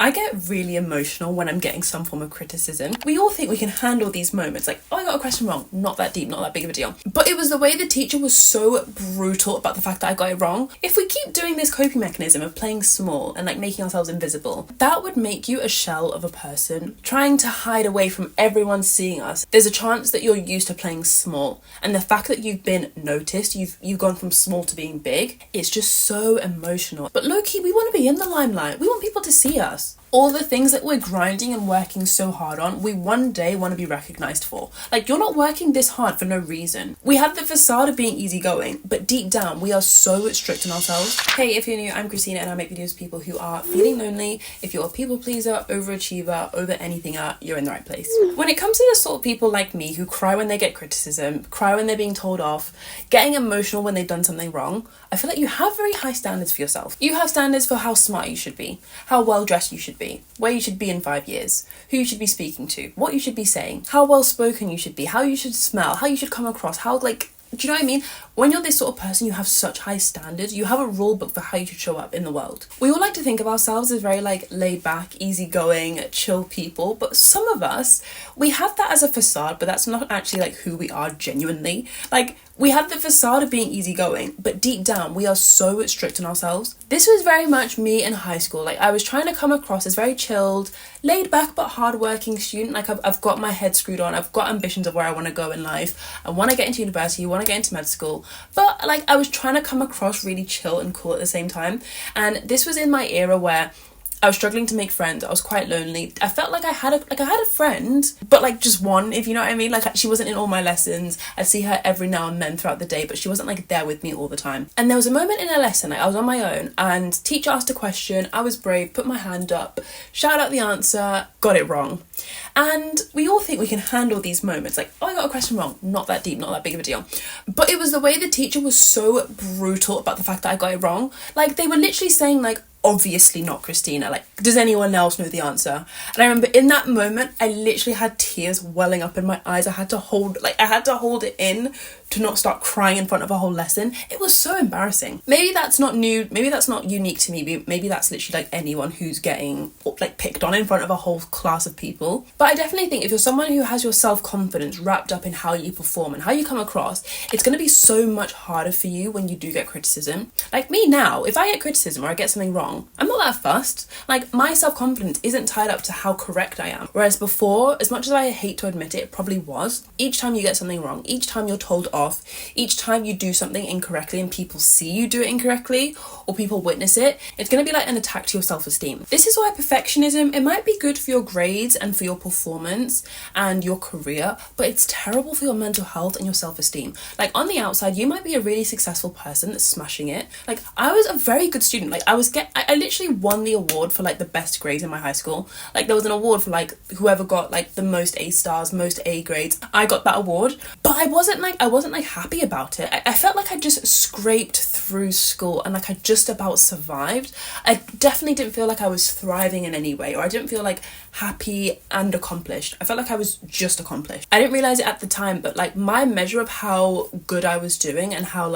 I get really emotional when I'm getting some form of criticism. We all think we can handle these moments, like, oh, I got a question wrong, not that deep, not that big of a deal. But it was the way the teacher was so brutal about the fact that I got it wrong. If we keep doing this coping mechanism of playing small and like making ourselves invisible, that would make you a shell of a person trying to hide away from everyone seeing us. There's a chance that you're used to playing small, and the fact that you've been noticed, you've gone from small to being big, it's just so emotional. But low-key, we want to be in the limelight. We want people to see us. All the things that we're grinding and working so hard on, we one day want to be recognised for. Like, you're not working this hard for no reason. We have the facade of being easygoing, but deep down, we are so strict on ourselves. Hey, if you're new, I'm Christina and I make videos with people who are feeling lonely. If you're a people pleaser, overachiever, over anything, you're in the right place. When it comes to the sort of people like me who cry when they get criticism, cry when they're being told off, getting emotional when they've done something wrong, I feel like you have very high standards for yourself. You have standards for how smart you should be, how well dressed you should be, where you should be in 5 years, who you should be speaking to, what you should be saying, how well spoken you should be, how you should smell, how you should come across, how, like, do you know what I mean? When you're this sort of person, you have such high standards. You have a rule book for how you should show up in the world. We all like to think of ourselves as very like laid back, easygoing, chill people, but some of us, we have that as a facade, but that's not actually like who we are genuinely. Like, we have the facade of being easygoing, but deep down, we are so strict on ourselves. This was very much me in high school. Like, I was trying to come across as very chilled, laid back, but hardworking student. Like, I've got my head screwed on. I've got ambitions of where I want to go in life. I want to get into university, I want to get into med school. But, like, I was trying to come across really chill and cool at the same time. And this was in my era where I was struggling to make friends. I was quite lonely. I felt like I had a friend, but like just one, if you know what I mean. Like, she wasn't in all my lessons. I'd see her every now and then throughout the day, but she wasn't like there with me all the time. And there was a moment in a lesson, like, I was on my own and teacher asked a question. I was brave, put my hand up, shout out the answer, got it wrong. And we all think we can handle these moments, like, oh, I got a question wrong, not that deep, not that big of a deal. But it was the way the teacher was so brutal about the fact that I got it wrong. Like, they were literally saying like, obviously not Christina, like, does anyone else know the answer? And I remember in that moment, I literally had tears welling up in my eyes. I had to hold it in to not start crying in front of a whole lesson. It was so embarrassing. Maybe that's not new, maybe that's not unique to me, maybe that's literally like anyone who's getting like picked on in front of a whole class of people. But I definitely think if you're someone who has your self-confidence wrapped up in how you perform and how you come across, it's going to be so much harder for you when you do get criticism. Like me now, if I get criticism or I get something wrong, I'm not that fussed. Like, my self-confidence isn't tied up to how correct I am. Whereas before, as much as I hate to admit it, it probably was. Each time you get something wrong, each time you're told off, each time you do something incorrectly and people see you do it incorrectly or people witness it, it's going to be like an attack to your self-esteem. This is why perfectionism, it might be good for your grades and for your performance and your career, but it's terrible for your mental health and your self-esteem. Like, on the outside, you might be a really successful person that's smashing it. Like, I was a very good student. Like, I literally won the award for like the best grades in my high school. Like, there was an award for like whoever got like the most A stars, most A grades. I got that award, but I wasn't like happy about it. I felt like I just scraped through school and like I just about survived. I definitely didn't feel like I was thriving in any way, or I didn't feel like happy and accomplished. I felt like I was just accomplished. I didn't realize it at the time, but like my measure of how good I was doing and how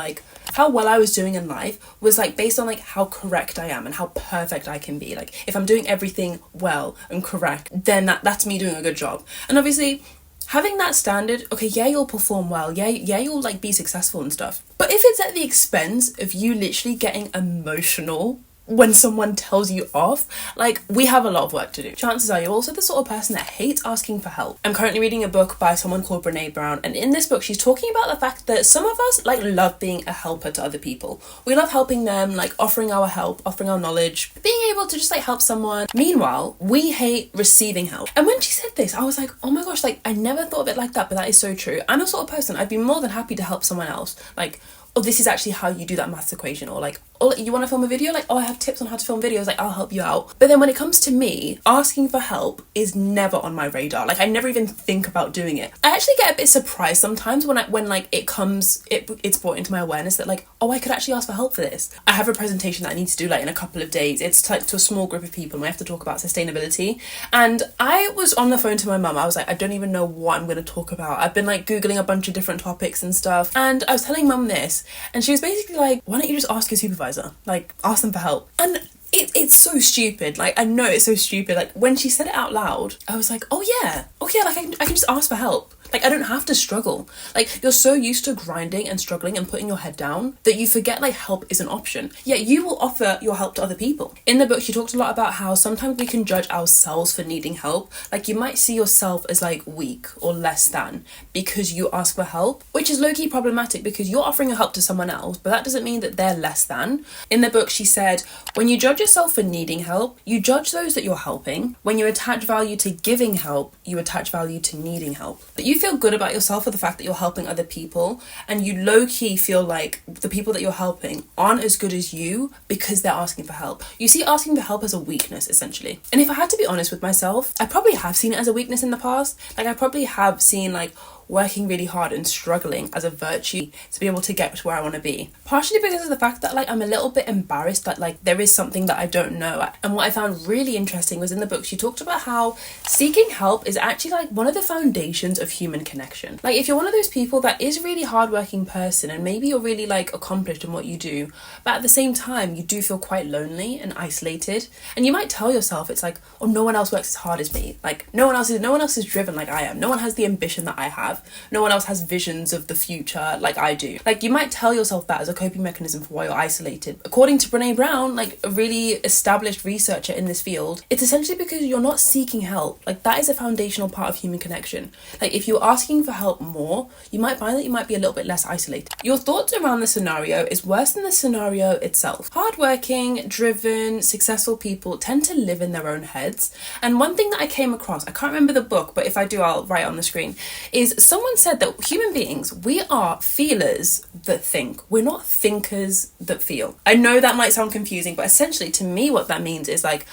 well I was doing in life was like based on like how correct I am and how perfect I can be. Like, if I'm doing everything well and correct, then that's me doing a good job. And obviously, having that standard, okay, yeah, you'll perform well, yeah, you'll like be successful and stuff. But if it's at the expense of you literally getting emotional when someone tells you off, like, we have a lot of work to do. Chances are you're also the sort of person that hates asking for help. I'm currently reading a book by someone called Brene Brown, and in this book she's talking about the fact that some of us like love being a helper to other people. We love helping them, like offering our help, offering our knowledge, being able to just like help someone. Meanwhile, we hate receiving help. And when she said this, I was like, oh my gosh, like, I never thought of it like that, but that is so true. I'm the sort of person, I'd be more than happy to help someone else. Like, oh, this is actually how you do that maths equation, or like, oh, you want to film a video? Like, oh, I have tips on how to film videos, like, I'll help you out. But then when it comes to me, asking for help is never on my radar. Like, I never even think about doing it. I actually get a bit surprised sometimes when like it's brought into my awareness that like, oh, I could actually ask for help for this. I have a presentation that I need to do like in a couple of days. It's like to a small group of people and we have to talk about sustainability. And I was on the phone to my mum. I was like, I don't even know what I'm going to talk about. I've been like Googling a bunch of different topics and stuff. And I was telling mum this, and she was basically like, why don't you just ask your supervisor? Like, ask them for help. And it's so stupid. Like, I know it's so stupid. Like, when she said it out loud, I was like, oh yeah, like I can just ask for help. Like, I don't have to struggle. Like, you're so used to grinding and struggling and putting your head down that you forget, like, help is an option. Yet you will offer your help to other people. In the book, she talked a lot about how sometimes we can judge ourselves for needing help. Like, you might see yourself as, like, weak or less than because you ask for help, which is low-key problematic because you're offering your help to someone else, but that doesn't mean that they're less than. In the book, she said, when you judge yourself for needing help, you judge those that you're helping. When you attach value to giving help, you attach value to needing help. But you feel good about yourself for the fact that you're helping other people, and you low-key feel like the people that you're helping aren't as good as you because they're asking for help. You see asking for help as a weakness, essentially. And if I had to be honest with myself, I probably have seen it as a weakness in the past. Like, I probably have seen, like, working really hard and struggling as a virtue to be able to get to where I want to be. Partially because of the fact that, like, I'm a little bit embarrassed that, like, there is something that I don't know. And what I found really interesting was in the book, she talked about how seeking help is actually, like, one of the foundations of human connection. Like, if you're one of those people that is a really hardworking person and maybe you're really, like, accomplished in what you do, but at the same time, you do feel quite lonely and isolated. And you might tell yourself, it's like, oh, no one else works as hard as me. Like, no one else is driven like I am. No one has the ambition that I have. No one else has visions of the future like I do. Like, you might tell yourself that as a coping mechanism for why you're isolated. According to Brene Brown, like a really established researcher in this field, it's essentially because you're not seeking help. Like, that is a foundational part of human connection. Like, if you're asking for help more, you might find that you might be a little bit less isolated. Your thoughts around the scenario is worse than the scenario itself. Hardworking, driven, successful people tend to live in their own heads. And one thing that I came across, I can't remember the book, but if I do, I'll write it on the screen, is someone said that human beings, we are feelers that think. We're not thinkers that feel. I know that might sound confusing, but essentially to me what that means is, like,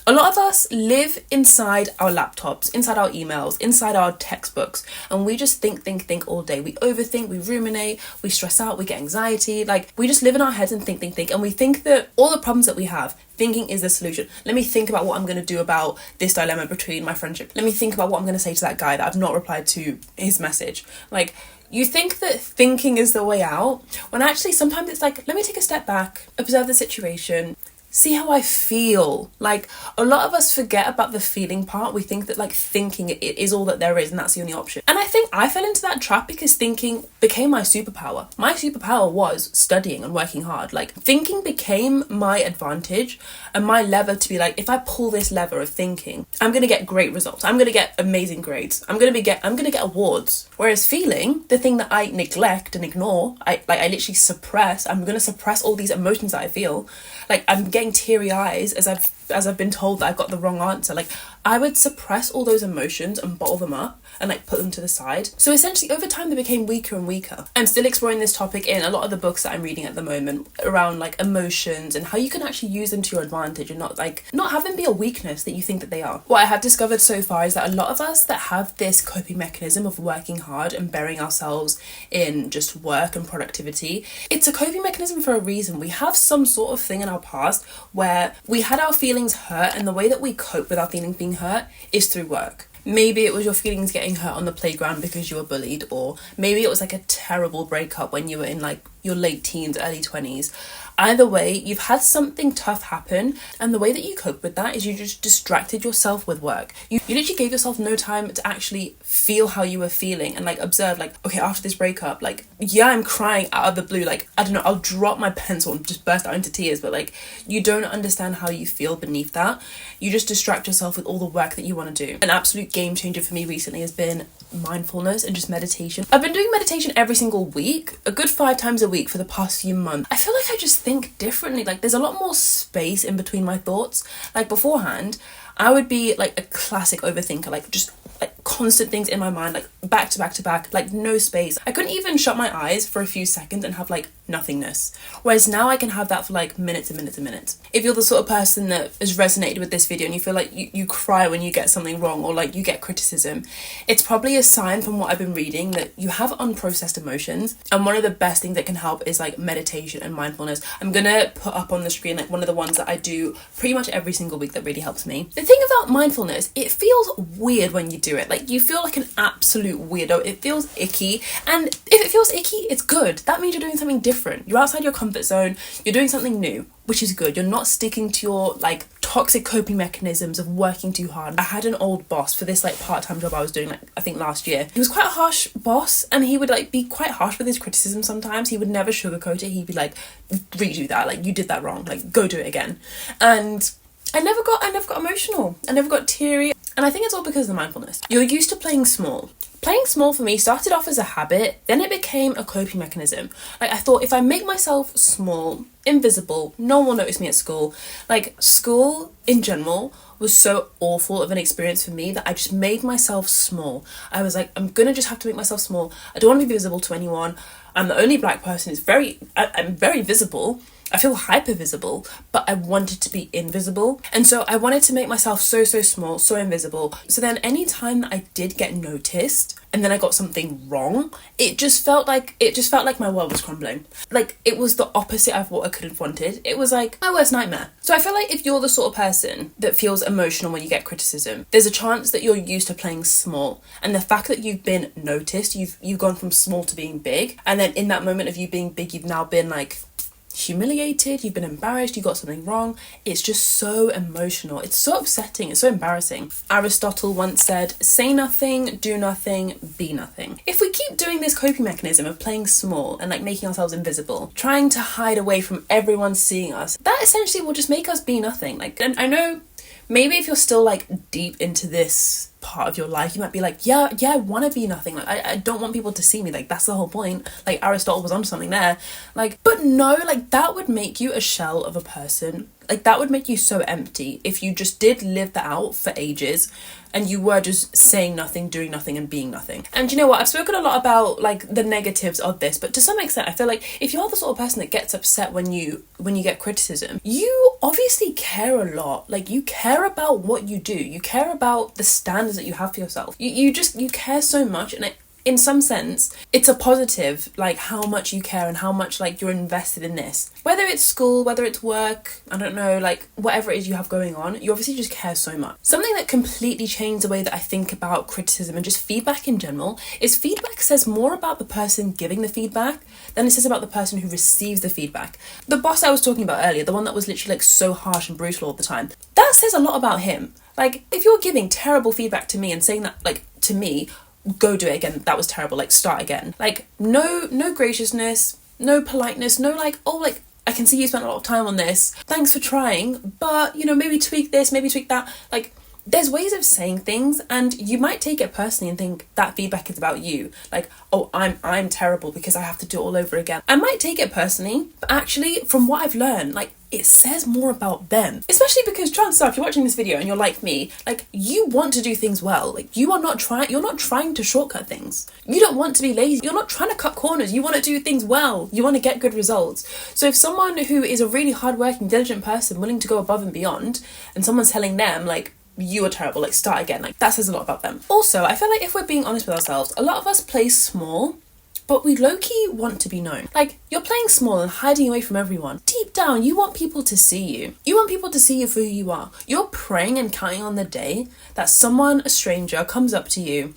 a lot of us live inside our laptops, inside our emails, inside our textbooks, and we just think all day. We overthink, we ruminate, we stress out, we get anxiety. Like, we just live in our heads and think, and we think that all the problems that we have, thinking is the solution. Let me think about what I'm going to do about this dilemma between my friendship. Let me think about what I'm going to say to that guy that I've not replied to his message. Like, you think that thinking is the way out, when actually sometimes it's like, let me take a step back, observe the situation, see how I feel. Like, a lot of us forget about the feeling part. We think that, like, thinking it is all that there is and that's the only option. And I think I fell into that trap because thinking became my superpower. My superpower was studying and working hard. Like, thinking became my advantage and my lever to be like, if I pull this lever of thinking, I'm going to get great results. I'm going to get amazing grades. I'm going to get awards. Whereas feeling, the thing that I neglect and ignore, I literally suppress. I'm going to suppress all these emotions that I feel. Like, I'm getting teary eyes as I've been told that I got the wrong answer. Like, I would suppress all those emotions and bottle them up and, like, put them to the side. So essentially over time they became weaker and weaker. I'm still exploring this topic in a lot of the books that I'm reading at the moment around, like, emotions and how you can actually use them to your advantage and not have them be a weakness that you think that they are. What I have discovered so far is that a lot of us that have this coping mechanism of working hard and burying ourselves in just work and productivity, it's a coping mechanism for a reason. We have some sort of thing in our past where we had our feelings hurt, and the way that we cope with our feelings being hurt is through work. Maybe it was your feelings getting hurt on the playground because you were bullied, or maybe it was like a terrible breakup when you were in, like, your late teens, early 20s. Either way, you've had something tough happen, and the way that you cope with that is you just distracted yourself with work. You literally gave yourself no time to actually feel how you were feeling and, like, observe, like, okay, after this breakup, like, yeah, I'm crying out of the blue, like, I don't know, I'll drop my pencil and just burst out into tears, but, like, you don't understand how you feel beneath that. You just distract yourself with all the work that you want to do. An absolute game changer for me recently has been mindfulness and just meditation. I've been doing meditation every single week, a good 5 times a week for the past few months. I feel like I just think differently. Like, there's a lot more space in between my thoughts. Like, beforehand, I would be like a classic overthinker, like just like constant things in my mind, like back to back to back, like no space. I couldn't even shut my eyes for a few seconds and have like nothingness. Whereas now I can have that for like minutes and minutes and minutes. If you're the sort of person that has resonated with this video and you feel like you cry when you get something wrong or like you get criticism, it's probably a sign from what I've been reading that you have unprocessed emotions. And one of the best things that can help is like meditation and mindfulness. I'm gonna put up on the screen like one of the ones that I do pretty much every single week that really helps me. The thing about mindfulness, it feels weird when you do it. Like like you feel like an absolute weirdo. It feels icky, and if it feels icky, it's good. That means you're doing something different. You're outside your comfort zone. You're doing something new, which is good. You're not sticking to your like toxic coping mechanisms of working too hard. I had an old boss for this like part-time job I was doing, like I think last year. He was quite a harsh boss, and he would like be quite harsh with his criticism sometimes. He would never sugarcoat it. He'd be like, redo that, like you did that wrong, like go do it again. And I never got emotional. I never got teary. And I think it's all because of the mindfulness. You're used to playing small. Playing small for me started off as a habit, then it became a coping mechanism. Like I thought, if I make myself small, invisible, no one will notice me at school. Like school in general was so awful of an experience for me that I just made myself small. I was like, I'm gonna just have to make myself small. I don't want to be visible to anyone. I'm the only black person. I'm very visible. I feel hyper visible, but I wanted to be invisible. And so I wanted to make myself so small, so invisible. So then any time that I did get noticed and then I got something wrong, it just felt like my world was crumbling. Like it was the opposite of what I could have wanted. It was like my worst nightmare. So I feel like if you're the sort of person that feels emotional when you get criticism, there's a chance that you're used to playing small. And the fact that you've been noticed, you've gone from small to being big. And then in that moment of you being big, you've now been like humiliated, you've been embarrassed, you got something wrong. It's just so emotional. It's so upsetting. It's so embarrassing. Aristotle once said, say nothing, do nothing, be nothing. If we keep doing this coping mechanism of playing small and like making ourselves invisible, trying to hide away from everyone seeing us, that essentially will just make us be nothing. Like, and I know maybe if you're still like deep into this part of your life, you might be like, yeah, I want to be nothing. Like, I don't want people to see me. Like, that's the whole point. Like, Aristotle was onto something there. Like, but no, like, that would make you a shell of a person. Like, that would make you so empty if you just did live that out for ages and you were just saying nothing, doing nothing, and being nothing. And you know what? I've spoken a lot about, like, the negatives of this, but to some extent, I feel like if you're the sort of person that gets upset when you get criticism, you obviously care a lot. Like, you care about what you do. You care about the standards that you have for yourself. You care so much, and in some sense, it's a positive, like how much you care and how much like you're invested in this. Whether it's school, whether it's work, I don't know, like whatever it is you have going on, you obviously just care so much. Something that completely changed the way that I think about criticism and just feedback in general is feedback says more about the person giving the feedback than it says about the person who receives the feedback. The boss I was talking about earlier, the one that was literally like so harsh and brutal all the time, that says a lot about him. Like, if you're giving terrible feedback to me and saying that, like, to me, go do it again, that was terrible, like, start again. Like, no graciousness, no politeness, no, like, oh, like, I can see you spent a lot of time on this. Thanks for trying, but, you know, maybe tweak this, maybe tweak that. Like, there's ways of saying things, and you might take it personally and think that feedback is about you. Like, oh, I'm terrible because I have to do it all over again. I might take it personally, but actually, from what I've learned, like, it says more about them. Especially because chances are, if you're watching this video and you're like me, like, you want to do things well. Like, you're not trying to shortcut things. You don't want to be lazy. You're not trying to cut corners. You want to do things well. You want to get good results. So if someone who is a really hardworking, diligent person willing to go above and beyond, and someone's telling them, like, you are terrible, like, start again, like, that says a lot about them. Also, I feel like if we're being honest with ourselves, a lot of us play small, but we low-key want to be known. Like, you're playing small and hiding away from everyone. Deep down, you want people to see you. You want people to see you for who you are. You're praying and counting on the day that someone, a stranger, comes up to you,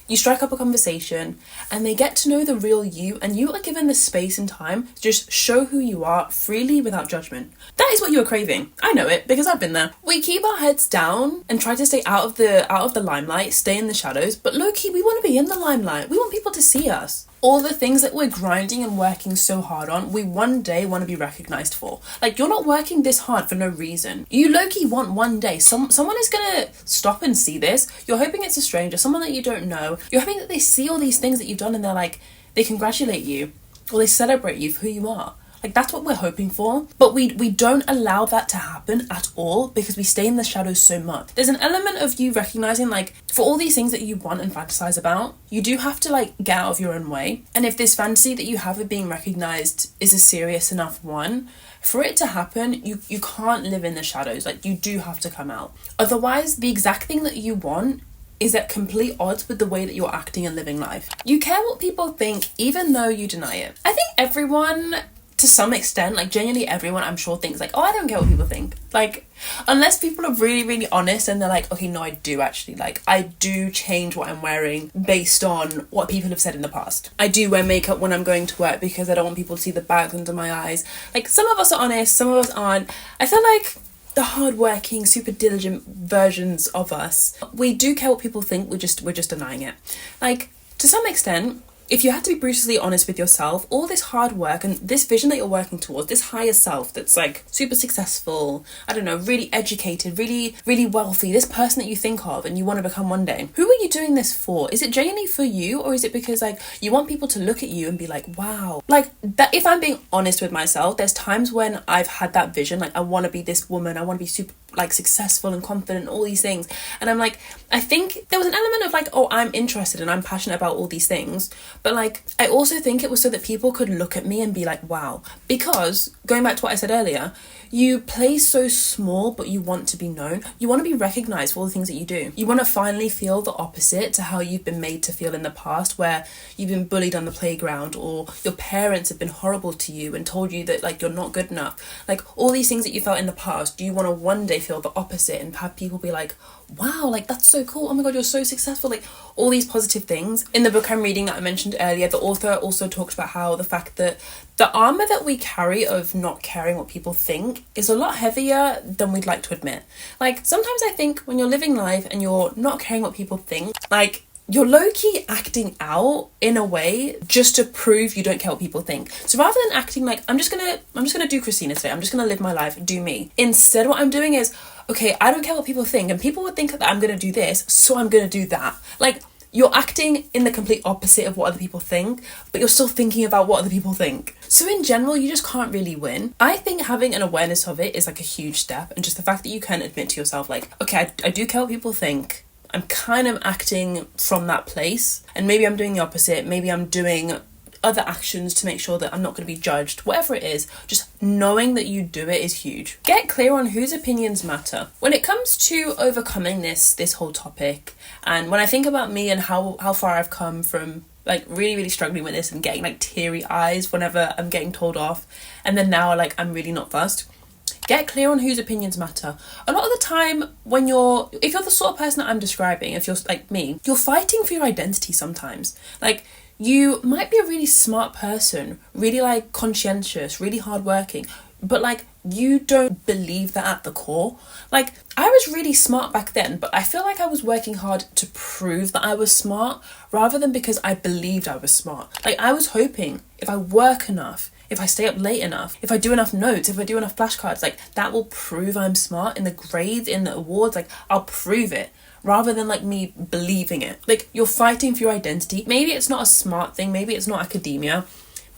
you strike up a conversation, and they get to know the real you, and you are given the space and time to just show who you are freely without judgment. That is what you're craving. I know it because I've been there. We keep our heads down and try to stay out of the limelight, stay in the shadows, but low-key, we want to be in the limelight. We want people to see us. All the things that we're grinding and working so hard on, we one day want to be recognised for. Like, you're not working this hard for no reason. You low-key want one day, someone is gonna stop and see this. You're hoping it's a stranger, someone that you don't know. You're hoping that they see all these things that you've done and they're like, they congratulate you or they celebrate you for who you are. Like, that's what we're hoping for, but we don't allow that to happen at all because we stay in the shadows so much. There's an element of you recognizing, like, for all these things that you want and fantasize about, you do have to, like, get out of your own way. And if this fantasy that you have of being recognized is a serious enough one, for it to happen, you can't live in the shadows. Like, you do have to come out. Otherwise, the exact thing that you want is at complete odds with the way that you're acting and living life. You care what people think, even though you deny it. I think everyone, to some extent, like genuinely everyone I'm sure thinks like, oh, I don't care what people think. Like, unless people are really, really honest and they're like, okay, no, I do actually, like, I do change what I'm wearing based on what people have said in the past. I do wear makeup when I'm going to work because I don't want people to see the bags under my eyes. Like, some of us are honest, some of us aren't. I feel like the hardworking, super diligent versions of us, we do care what people think, we're just denying it. Like, to some extent, if you had to be brutally honest with yourself, all this hard work and this vision that you're working towards, this higher self that's like super successful, I don't know, really educated, really, really wealthy, this person that you think of and you want to become one day, who are you doing this for? Is it genuinely for you, or is it because like you want people to look at you and be like, wow? Like, that, if I'm being honest with myself, there's times when I've had that vision, like I want to be this woman, I want to be super like successful and confident, all these things, and I'm like, I think there was an element of like, oh, I'm interested and I'm passionate about all these things, but like I also think it was so that people could look at me and be like, wow. Because going back to what I said earlier, you play so small but you want to be known, you want to be recognized for all the things that you do, you want to finally feel the opposite to how you've been made to feel in the past, where you've been bullied on the playground or your parents have been horrible to you and told you that like you're not good enough, like all these things that you felt in the past. Do you want to one day feel the opposite and have people be like, wow, like that's so cool, oh my god, you're so successful, like all these positive things. In the book I'm reading that I mentioned earlier, the author also talked about how the fact that the armor that we carry of not caring what people think is a lot heavier than we'd like to admit. Like, sometimes I think when you're living life and you're not caring what people think, like you're low-key acting out in a way just to prove you don't care what people think. So rather than acting like, I'm just gonna do Christina today, I'm just gonna live my life, do me. Instead, what I'm doing is, okay, I don't care what people think, and people would think that I'm gonna do this, so I'm gonna do that. Like, you're acting in the complete opposite of what other people think, but you're still thinking about what other people think. So in general, you just can't really win. I think having an awareness of it is like a huge step, and just the fact that you can admit to yourself like, okay, I do care what people think, I'm kind of acting from that place, and maybe I'm doing the opposite, maybe I'm doing other actions to make sure that I'm not going to be judged, whatever it is, just knowing that you do it is huge. Get clear on whose opinions matter. When it comes to overcoming this whole topic, and when I think about me and how far I've come from like really, really struggling with this and getting like teary eyes whenever I'm getting told off, and then now like I'm really not fussed, get clear on whose opinions matter. A lot of the time if you're the sort of person that I'm describing, if you're like me, you're fighting for your identity sometimes. Like, you might be a really smart person, really like conscientious, really hardworking, but like you don't believe that at the core. Like, I was really smart back then, but I feel like I was working hard to prove that I was smart rather than because I believed I was smart. Like, I was hoping if I work enough, if I stay up late enough, if I do enough notes, if I do enough flashcards, like that will prove I'm smart in the grades, in the awards, like I'll prove it. Rather than like me believing it. Like, you're fighting for your identity. Maybe it's not a smart thing, maybe it's not academia,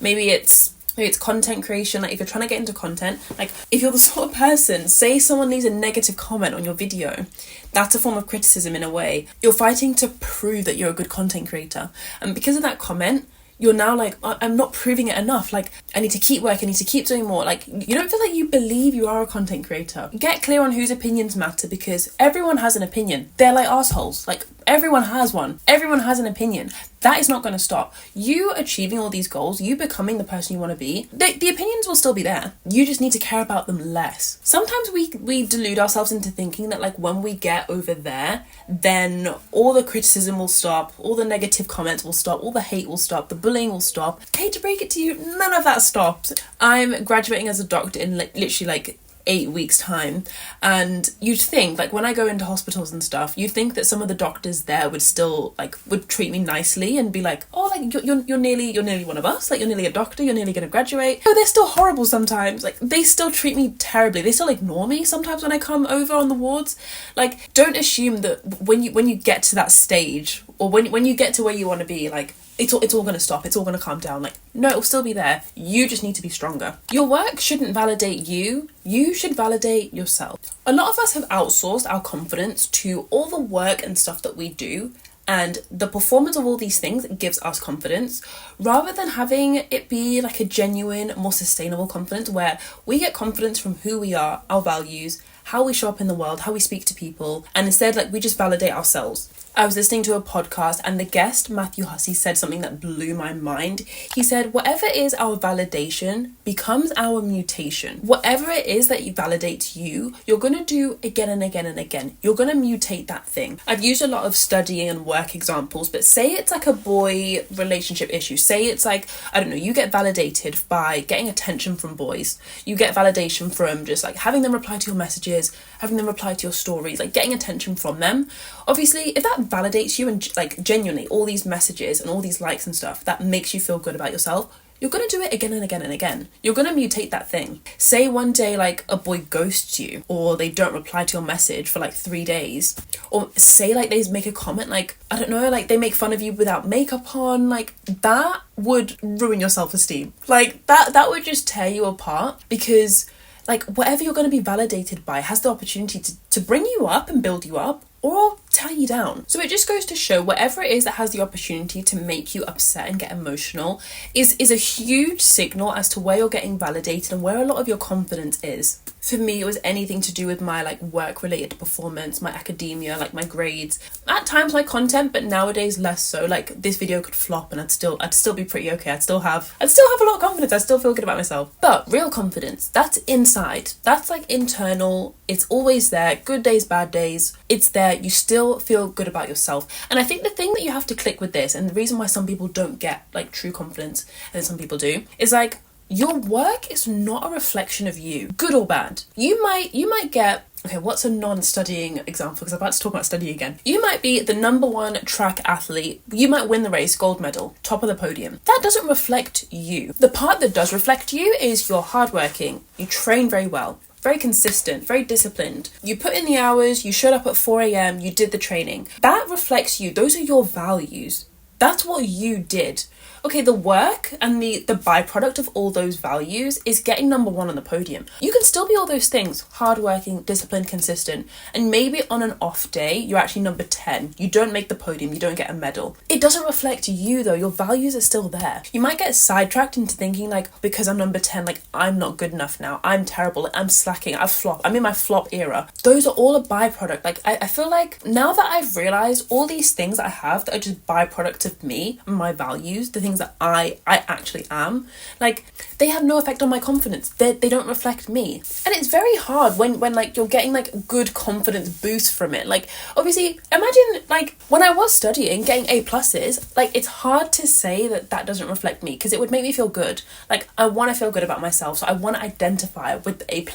maybe it's content creation. Like, if you're trying to get into content, like if you're the sort of person, say someone leaves a negative comment on your video, that's a form of criticism in a way. You're fighting to prove that you're a good content creator, and because of that comment, you're now like, I'm not proving it enough, like I need to keep working, I need to keep doing more. Like, you don't feel like you believe you are a content creator. Get clear on whose opinions matter, because everyone has an opinion. They're like assholes. Like, everyone has one. Everyone has an opinion. That is not going to stop you achieving all these goals, you becoming the person you want to be. The opinions will still be there. You just need to care about them less. Sometimes we delude ourselves into thinking that like when we get over there, then all the criticism will stop, all the negative comments will stop, all the hate will stop, the bullying will stop. I hate to break it to you, none of that stops. I'm graduating as a doctor in literally like 8 weeks time, and you'd think like when I go into hospitals and stuff, you'd think that some of the doctors there would still like would treat me nicely and be like, oh, like you're nearly one of us, like you're nearly a doctor, you're nearly gonna graduate. No, they're still horrible sometimes. Like, they still treat me terribly, they still ignore me sometimes when I come over on the wards. Like, don't assume that when you get to that stage, or when you get to where you want to be, like it's all going to stop, it's all going to calm down. Like, no, it'll still be there. You just need to be stronger. Your work shouldn't validate you should validate yourself. A lot of us have outsourced our confidence to all the work and stuff that we do, and the performance of all these things gives us confidence, rather than having it be like a genuine, more sustainable confidence where we get confidence from who we are, our values, how we show up in the world, how we speak to people, and instead like we just validate ourselves. I was listening to a podcast and the guest, Matthew Hussey, said something that blew my mind. He said, whatever is our validation becomes our mutation. Whatever it is that you validates you, you're going to do again and again and again. You're going to mutate that thing. I've used a lot of studying and work examples, but say it's like a boy relationship issue. Say it's like, I don't know, you get validated by getting attention from boys. You get validation from just like having them reply to your messages, having them reply to your stories, like getting attention from them. Obviously, if that validates you and like genuinely all these messages and all these likes and stuff, that makes you feel good about yourself, you're going to do it again and again and again. You're going to mutate that thing. Say one day like a boy ghosts you, or they don't reply to your message for like 3 days, or say like they make a comment like, I don't know, like they make fun of you without makeup on, like that would ruin your self-esteem. Like that would just tear you apart, because like whatever you're going to be validated by has the opportunity to bring you up and build you up, or tear you down. So it just goes to show whatever it is that has the opportunity to make you upset and get emotional is a huge signal as to where you're getting validated and where a lot of your confidence is. For me, it was anything to do with my like work related performance, my academia, like my grades, at times my content, but nowadays less so. Like this video could flop and I'd still be pretty okay. I'd still have a lot of confidence. I still feel good about myself. But real confidence, that's inside. That's like internal. It's always there. Good days, bad days. It's there. You still feel good about yourself. And I think the thing that you have to click with this, and the reason why some people don't get like true confidence and some people do, is like your work is not a reflection of you, good or bad. You might get, okay, what's a non-studying example? Because I'm about to talk about study again. You might be the #1 track athlete. You might win the race, gold medal, top of the podium. That doesn't reflect you. The part that does reflect you is you're hardworking. You train very well. Very consistent, very disciplined. You put in the hours, you showed up at 4 a.m, you did the training. That reflects you. Those are your values. That's what you did. Okay, the work and the byproduct of all those values is getting #1 on the podium. You can still be all those things, hardworking, disciplined, consistent, and maybe on an off day, you're actually #10. You don't make the podium, you don't get a medal. It doesn't reflect you though, your values are still there. You might get sidetracked into thinking like, because I'm #10, like I'm not good enough now, I'm terrible, like, I'm slacking, I've flopped, I'm in my flop era. Those are all a byproduct. Like I feel like now that I've realized all these things that I have that are just byproducts of me and my values, the things that I actually am, like they have no effect on my confidence. They don't reflect me. And it's very hard when like you're getting like good confidence boost from it. Like obviously imagine like when I was studying getting A+, like it's hard to say that doesn't reflect me, because it would make me feel good. Like I want to feel good about myself, so I want to identify with the A+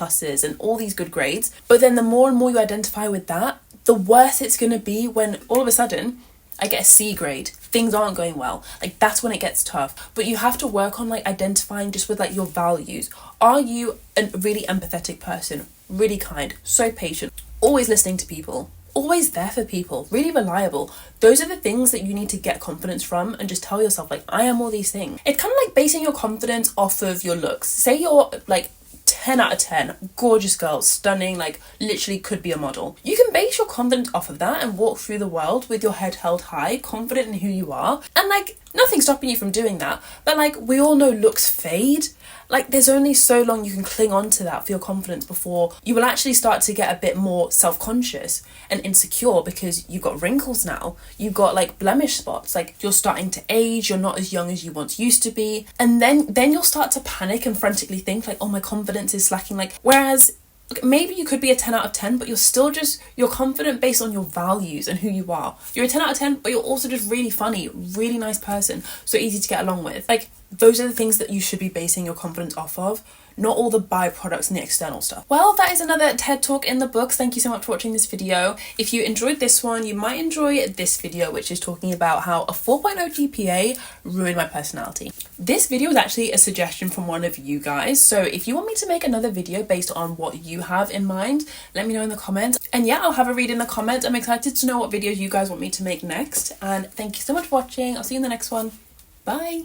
and all these good grades. But then the more and more you identify with that, the worse it's going to be when all of a sudden I get a C grade. Things aren't going well. Like that's when it gets tough. But you have to work on like identifying just with like your values. Are you a really empathetic person? Really kind, so patient, always listening to people, always there for people, really reliable? Those are the things that you need to get confidence from, and just tell yourself like, I am all these things. It's kind of like basing your confidence off of your looks. Say you're like 10 out of 10, gorgeous girl, stunning, like literally could be a model. You can base your confidence off of that and walk through the world with your head held high, confident in who you are, and like nothing's stopping you from doing that. But like we all know looks fade. Like there's only so long you can cling on to that for your confidence before you will actually start to get a bit more self-conscious and insecure, because you've got wrinkles now, you've got like blemish spots, like you're starting to age, you're not as young as you once used to be, and then you'll start to panic and frantically think like, oh, my confidence is slacking. Like whereas maybe you could be a 10 out of 10, but you're confident based on your values and who you are. You're a 10 out of 10, but you're also just really funny, really nice person, so easy to get along with. Like those are the things that you should be basing your confidence off of, not all the byproducts and the external stuff. Well, that is another TED Talk in the books. Thank you so much for watching this video. If you enjoyed this one, you might enjoy this video, which is talking about how a 4.0 GPA ruined my personality. This video was actually a suggestion from one of you guys, so if you want me to make another video based on what you have in mind, let me know in the comments. And yeah, I'll have a read in the comments. I'm excited to know what videos you guys want me to make next. And thank you so much for watching. I'll see you in the next one. Bye!